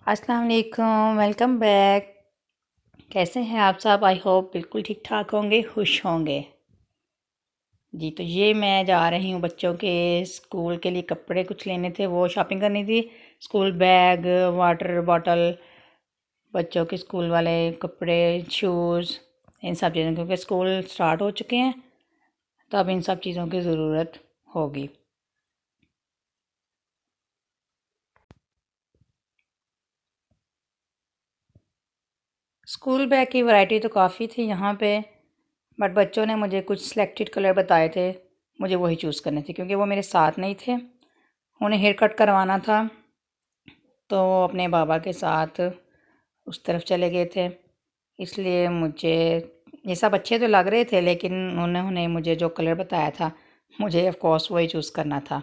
अस्सलाम वालेकुम, welcome back. कैसे हैं आप सब? आई होप बिल्कुल ठीक ठाक होंगे, खुश होंगे। जी, तो ये मैं जा रही हूँ बच्चों के स्कूल के लिए कपड़े कुछ लेने थे, वो शॉपिंग करनी थी। स्कूल बैग, वाटर बॉटल, बच्चों के स्कूल वाले कपड़े, शूज़, इन सब चीज़ों, क्योंकि स्कूल स्टार्ट हो चुके हैं तो अब इन सब चीज़ों की ज़रूरत होगी। स्कूल बैग की वैरायटी तो काफ़ी थी यहाँ पे, बट बच्चों ने मुझे कुछ सिलेक्टेड कलर बताए थे, मुझे वही चूज़ करने थे क्योंकि वो मेरे साथ नहीं थे। उन्हें हेयर कट करवाना था तो वो अपने बाबा के साथ उस तरफ चले गए थे, इसलिए मुझे ये सब अच्छे तो लग रहे थे, लेकिन उन्होंने मुझे जो कलर बताया था मुझे ऑफ कोर्स वही चूज़ करना था।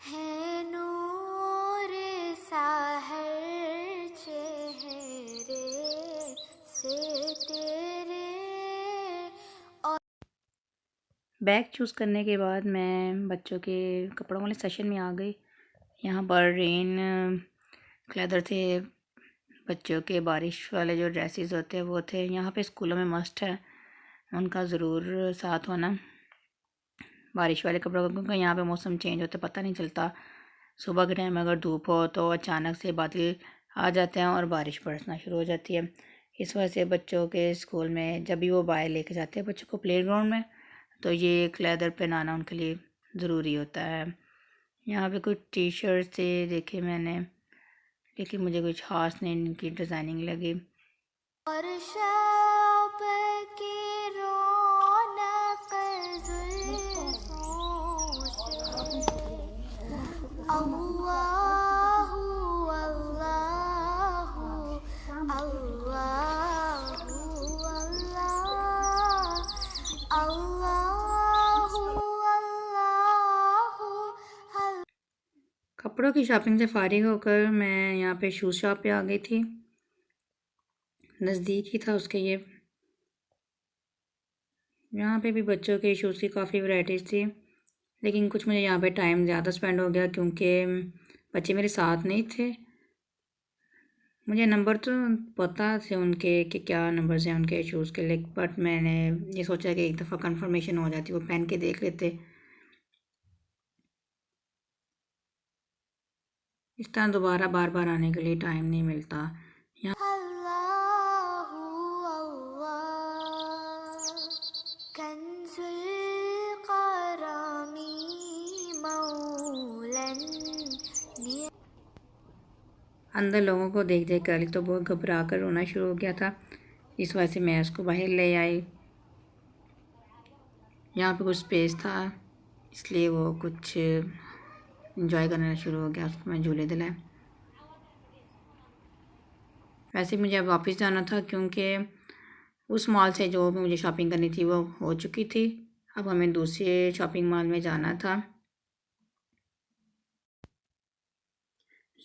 है नूर साहर चेहरे से तेरे। बैग चूज़ करने के बाद मैं बच्चों के कपड़ों वाले सेशन में आ गई। यहाँ पर रेन क्लैदर थे, बच्चों के बारिश वाले जो ड्रेसेस होते हैं वो थे। यहाँ पे स्कूलों में मस्ट है उनका ज़रूर साथ होना, बारिश वाले कपड़ों का, क्योंकि यहाँ पे मौसम चेंज होता है, पता नहीं चलता। सुबह के टाइम अगर धूप हो तो अचानक से बादल आ जाते हैं और बारिश बरसना शुरू हो जाती है। इस वजह से बच्चों के स्कूल में जब भी वो बाहर लेके जाते हैं बच्चों को प्लेग्राउंड में, तो ये एक लेदर पहनाना उनके लिए ज़रूरी होता है। यहाँ पे कुछ टी शर्ट थे देखे मैंने, लेकिन मुझे कुछ ख़ास नहीं इनकी डिज़ाइनिंग लगी। और शब की रौनक जुल्फों से अल्लाहु अल्लाहु अल्लाहु अल्लाह अल्लाहु अल्लाहु। कपड़ों की शॉपिंग से फ़ारिग होकर मैं यहाँ पे शूज़ शॉप पे आ गई थी, नज़दीक ही था उसके ये। यहाँ पे भी बच्चों के शूज़ की काफ़ी वैराइटीज़ थी, लेकिन कुछ मुझे यहाँ पे टाइम ज़्यादा स्पेंड हो गया क्योंकि बच्चे मेरे साथ नहीं थे। मुझे नंबर तो पता थे उनके कि क्या नंबर्स हैं उनके शूज़ के लिए, बट मैंने ये सोचा कि एक दफ़ा कंफर्मेशन हो जाती, वो पहन के देख लेते। इस तरह दोबारा बार बार आने के लिए टाइम नहीं मिलता। यहाँ अल्लाहु अल्लाह कंजुल करामी मौलन। अंदर लोगों को देख देख कर अली तो बहुत घबरा कर रोना शुरू हो गया था, इस वजह से मैं उसको बाहर ले आई। यहाँ पे कुछ स्पेस था इसलिए वो कुछ इंजॉय करना शुरू हो गया, उसको मैं झूले दिलाए। वैसे मुझे अब वापस जाना था क्योंकि उस मॉल से जो भी मुझे शॉपिंग करनी थी वो हो चुकी थी, अब हमें दूसरे शॉपिंग मॉल में जाना था।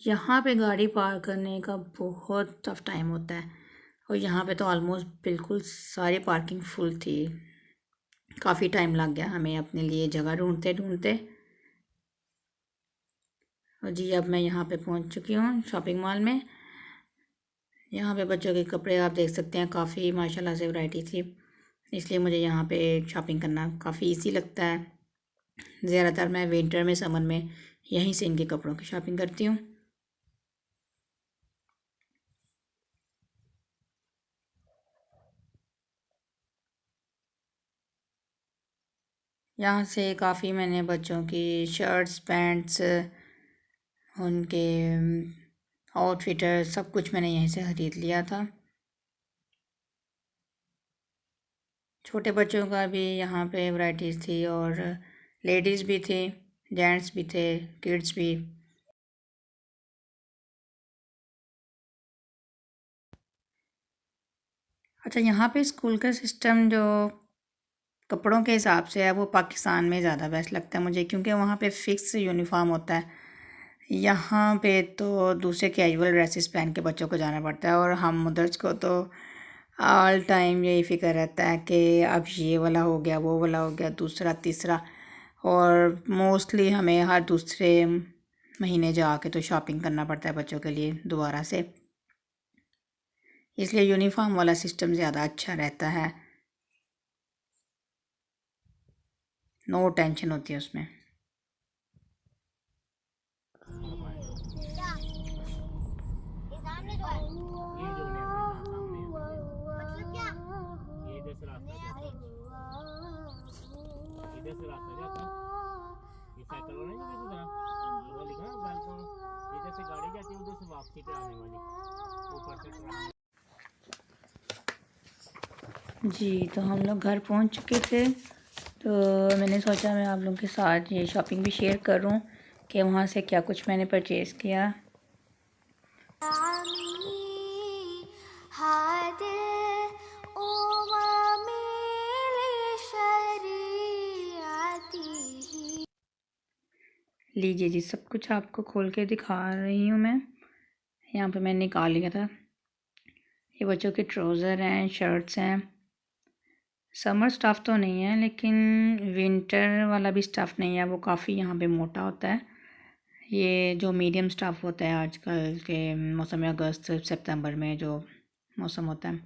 यहाँ पे गाड़ी पार्क करने का बहुत टफ टाइम होता है और यहाँ पे तो ऑलमोस्ट बिल्कुल सारी पार्किंग फुल थी। काफ़ी टाइम लग गया हमें अपने लिए जगह ढूंढते ढूंढते। और जी अब मैं यहाँ पे पहुँच चुकी हूँ शॉपिंग मॉल में। यहाँ पे बच्चों के कपड़े आप देख सकते हैं, काफ़ी माशाल्लाह से वैरायटी थी, इसलिए मुझे यहाँ पे शॉपिंग करना काफ़ी इजी लगता है। ज़्यादातर मैं विंटर में, समर में यहीं से इनके कपड़ों की शॉपिंग करती हूँ। यहाँ से काफ़ी मैंने बच्चों की शर्ट्स, पैंट्स, उनके आउटफिटर सब कुछ मैंने यहीं से ख़रीद लिया था। छोटे बच्चों का भी यहाँ पे वैरायटीज़ थी और लेडीज़ भी थी, जेंट्स भी थे, किड्स भी। अच्छा, यहाँ पे स्कूल का सिस्टम जो कपड़ों के हिसाब से है वो पाकिस्तान में ज़्यादा बेस्ट लगता है मुझे, क्योंकि वहाँ पे फ़िक्स यूनिफॉर्म होता है। यहाँ पे तो दूसरे कैजुअल ड्रेसेस पहन के बच्चों को जाना पड़ता है, और हम उधर को तो ऑल टाइम यही फ़िक्र रहता है कि अब ये वाला हो गया, वो वाला हो गया, दूसरा तीसरा, और मोस्टली हमें हर दूसरे महीने जाके तो शॉपिंग करना पड़ता है बच्चों के लिए दोबारा से। इसलिए यूनिफॉर्म वाला सिस्टम ज़्यादा अच्छा रहता है, नो टेंशन होती है उसमें। जी, तो हम लोग घर पहुंच चुके थे, तो मैंने सोचा मैं आप लोगों के साथ ये शॉपिंग भी शेयर करूं कि वहाँ से क्या कुछ मैंने परचेज़ किया। लीजिए जी, सब कुछ आपको खोल के दिखा रही हूँ मैं। यहाँ पे मैंने निकाल लिया था। ये बच्चों के ट्राउज़र हैं, शर्ट्स हैं। समर स्टफ़ तो नहीं है, लेकिन विंटर वाला भी स्टफ़ नहीं है, वो काफ़ी यहाँ पे मोटा होता है। ये जो मीडियम स्टफ़ होता है आजकल के मौसम में, अगस्त सितंबर में जो मौसम होता है,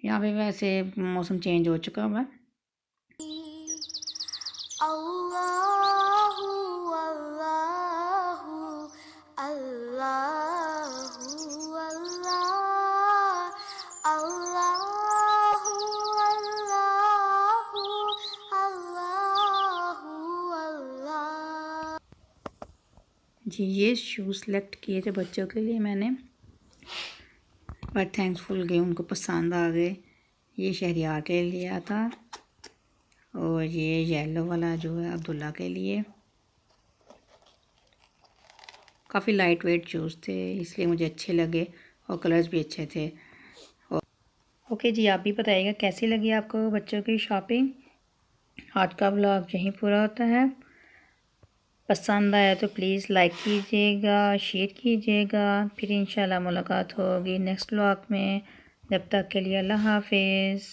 यहाँ पे वैसे मौसम चेंज हो चुका हुआ है। अल्लाहु अल्लाहु अल्लाहु अल्लाह अल्लाहु अल्लाहु अल्लाहु अल्लाह। जी, ये शूज़ सेलेक्ट किए थे बच्चों के लिए मैंने, बट थैंक्सफुल गए, उनको पसंद आ गए। ये शहरियार के लिए लिया था, और ये येलो वाला जो है अब्दुल्ला के लिए। काफ़ी लाइट वेट शूज़ थे, इसलिए मुझे अच्छे लगे, और कलर्स भी अच्छे थे। ओके जी, आप भी बताइएगा कैसी लगी आपको बच्चों की शॉपिंग। आज का व्लॉग यहीं पूरा होता है। पसंद आया तो प्लीज़ लाइक कीजिएगा, शेयर कीजिएगा। फिर इंशाल्लाह मुलाकात होगी नेक्स्ट व्लॉग में। जब तक के लिए अल्लाह हाफिज़।